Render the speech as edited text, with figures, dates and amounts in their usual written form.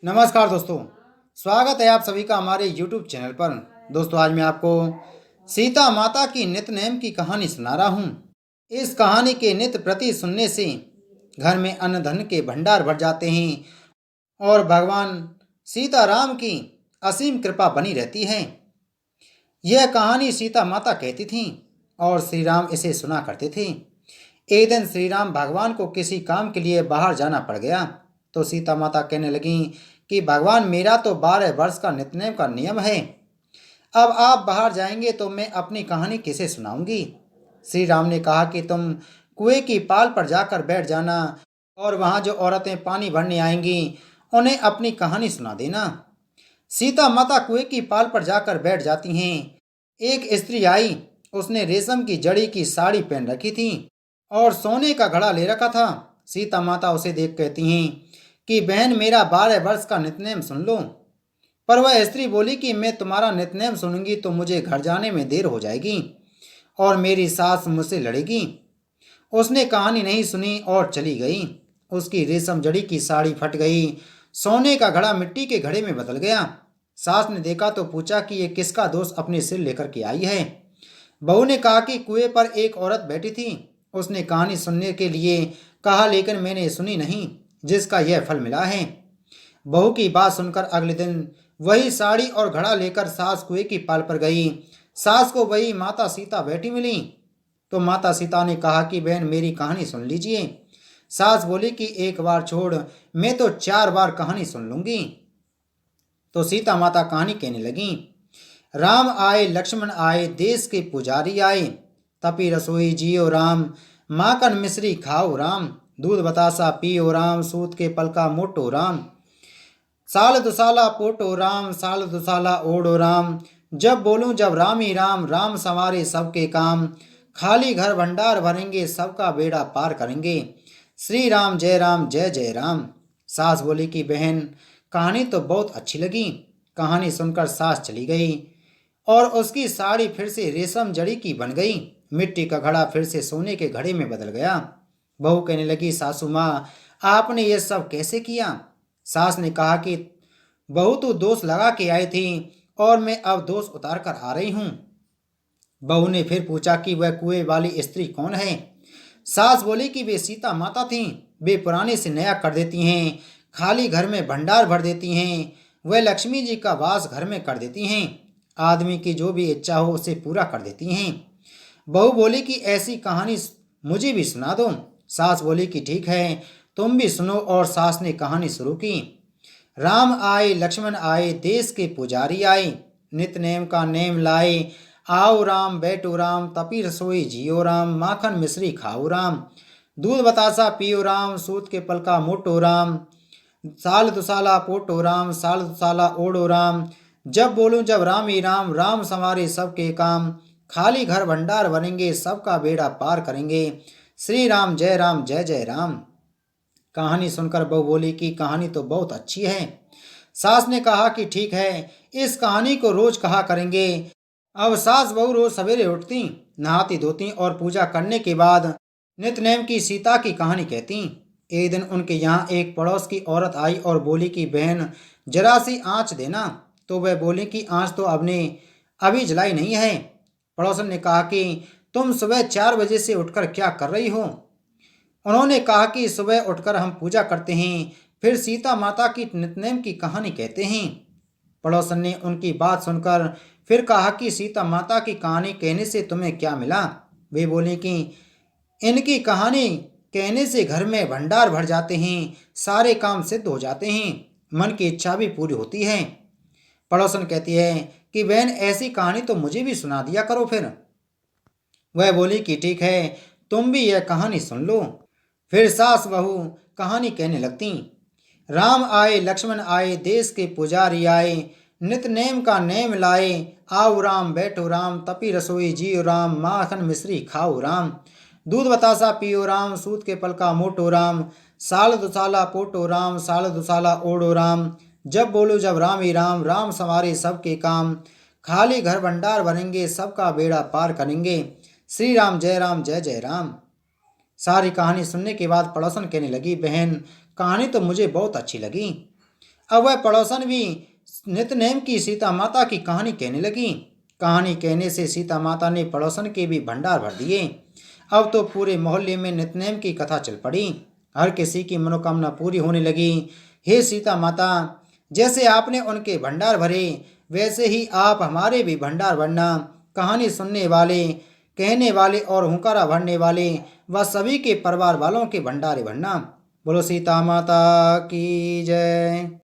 नमस्कार दोस्तों। स्वागत है आप सभी का हमारे YouTube चैनल पर। दोस्तों, आज मैं आपको सीता माता की नित्य नेम की कहानी सुना रहा हूँ। इस कहानी के नित्य प्रति सुनने से घर में अन्न धन के भंडार भर जाते हैं और भगवान सीताराम की असीम कृपा बनी रहती है। यह कहानी सीता माता कहती थीं और श्री राम इसे सुना करते थे। एक दिन श्री राम भगवान को किसी काम के लिए बाहर जाना पड़ गया तो सीता माता कहने लगी कि भगवान, मेरा तो 12 वर्ष का नित्यनेम का नियम है। अब आप बाहर जाएंगे तो मैं अपनी कहानी किसे सुनाऊंगी। श्री राम ने कहा कि तुम कुएं की पाल पर जाकर बैठ जाना और वहां जो औरतें पानी भरने आएंगी उन्हें अपनी कहानी सुना देना। सीता माता कुएं की पाल पर जाकर बैठ जाती हैं। एक स्त्री आई। उसने रेशम की जड़ी की साड़ी पहन रखी थी और सोने का घड़ा ले रखा था। सीता माता उसे देख कहती हैं कि बहन, मेरा 12 वर्ष का नित्यनेम सुन लो। पर वह स्त्री बोली कि मैं तुम्हारा नित्यनेम सुनूंगी तो मुझे घर जाने में देर हो जाएगी और मेरी सास मुझसे लड़ेगी। उसने कहानी नहीं सुनी और चली गई। उसकी रेशम जड़ी की साड़ी फट गई। सोने का घड़ा मिट्टी के घड़े में बदल गया। सास ने देखा तो पूछा कि ये किसका दोष अपने सिर लेकर के आई है। बहू ने कहा कि कुएं पर एक औरत बैठी थी। उसने कहानी सुनने के लिए कहा, लेकिन मैंने सुनी नहीं, जिसका यह फल मिला है। बहू की बात सुनकर अगले दिन वही साड़ी और घड़ा लेकर सास कुएं की पाल पर गई। सास को वही माता सीता बैठी मिली तो माता सीता ने कहा कि बहन, मेरी कहानी सुन लीजिए। सास बोली कि एक बार छोड़, मैं तो 4 बार कहानी सुन लूंगी। तो सीता माता कहानी कहने लगी। राम आए, लक्ष्मण आए, देश के पुजारी आए, तपी रसोई जियो राम, माखन मिश्री खाओ राम, दूध बतासा पियो राम, सूत के पलका मोटो राम, साल दुसाला पोटो राम, साल दुसाला ओढ़ो राम, जब बोलूं जब राम ही राम, राम संवारे सबके काम, खाली घर भंडार भरेंगे, सबका बेड़ा पार करेंगे, श्री राम जय जय राम। सास बोली कि बहन, कहानी तो बहुत अच्छी लगी। कहानी सुनकर सास चली गई और उसकी साड़ी फिर से रेशम जड़ी की बन गई। मिट्टी का घड़ा फिर से सोने के घड़े में बदल गया। बहू कहने लगी, सासू माँ, आपने ये सब कैसे किया। सास ने कहा कि बहू, तू दोष लगा के आई थी और मैं अब दोष उतार कर आ रही हूँ। बहू ने फिर पूछा कि वह कुएं वाली स्त्री कौन है। सास बोली कि वे सीता माता थीं। वे पुराने से नया कर देती हैं, खाली घर में भंडार भर देती हैं। वह लक्ष्मी जी का वास घर में कर देती हैं। आदमी की जो भी इच्छा हो उसे पूरा कर देती हैं। बहू बोली कि ऐसी कहानी मुझे भी सुना दो। सास बोली कि ठीक है, तुम भी सुनो। और सास ने कहानी शुरू की। राम आए, लक्ष्मण आए, देश के पुजारी आए, नित नेम का नेम लाए, आओ राम बैठो राम, तपी रसोई जियो राम, माखन मिश्री खाओ राम, दूध बतासा पियो राम, सूत के पलका मोटो राम, साल दुसाला पोटो राम, साल दुसाला ओढ़ो राम, जब बोलूं जब राम ही राम, राम संवारे सबके काम, खाली घर भंडार भरेंगे, सबका बेड़ा पार करेंगे, श्री राम जय जय राम। कहानी सुनकर बहू बोली कि कहानी तो बहुत अच्छी है। सास ने कहा कि ठीक है, इस कहानी को रोज कहा करेंगे। अब सास बहू रोज सवेरे उठती, नहाती धोती और पूजा करने के बाद नित्यनेम की सीता की कहानी कहती। एक दिन उनके यहाँ एक पड़ोस की औरत आई और बोली कि बहन, जरा सी आँच देना। तो वह बोली कि आँच तो आपने अभी जलाई नहीं है। पड़ोसन ने कहा कि तुम सुबह 4 बजे से उठकर क्या कर रही हो। उन्होंने कहा कि सुबह उठकर हम पूजा करते हैं, फिर सीता माता की नित्यनेम की कहानी कहते हैं। पड़ोसन ने उनकी बात सुनकर फिर कहा कि सीता माता की कहानी कहने से तुम्हें क्या मिला। वे बोले कि इनकी कहानी कहने से घर में भंडार भर जाते हैं, सारे काम सिद्ध हो जाते हैं, मन की इच्छा भी पूरी होती है। पड़ोसन कहती है कि बहन, ऐसी कहानी तो मुझे भी सुना दिया करो फिर। वह बोली कि ठीक है, तुम भी यह कहानी सुन लो। फिर सास बहू कहानी कहने लगती। राम आए, लक्ष्मण आए, देश के पुजारी आए, नित नेम का नेम लाए, आओ राम बैठो राम, तपी रसोई जियो राम, माखन मिश्री खाओ राम, दूध बतासा पियो राम, सूत के पलका मोटो राम, साल दुसाला पोटो राम, साल दुसाला ओढ़ो राम, जब बोलो जब राम ही राम, राम संवारे सबके काम, खाली घर भंडार भरेंगे, सबका बेड़ा पार करेंगे, श्री राम जय जय राम। सारी कहानी सुनने के बाद पड़ोसन कहने लगी, बहन, कहानी तो मुझे बहुत अच्छी लगी। अब वह पड़ोसन भी नितनेम की सीता माता की कहानी कहने लगी। कहानी कहने से सीता माता ने पड़ोसन के भी भंडार भर दिए। अब तो पूरे मोहल्ले में नितनेम की कथा चल पड़ी। हर किसी की मनोकामना पूरी होने लगी। हे सीता माता, जैसे आपने उनके भंडार भरे, वैसे ही आप हमारे भी भंडार भरना। कहानी सुनने वाले, कहने वाले और हुंकारा भरने वाले व सभी के परिवार वालों के भंडारे भरना। बोलो सीता माता की जय।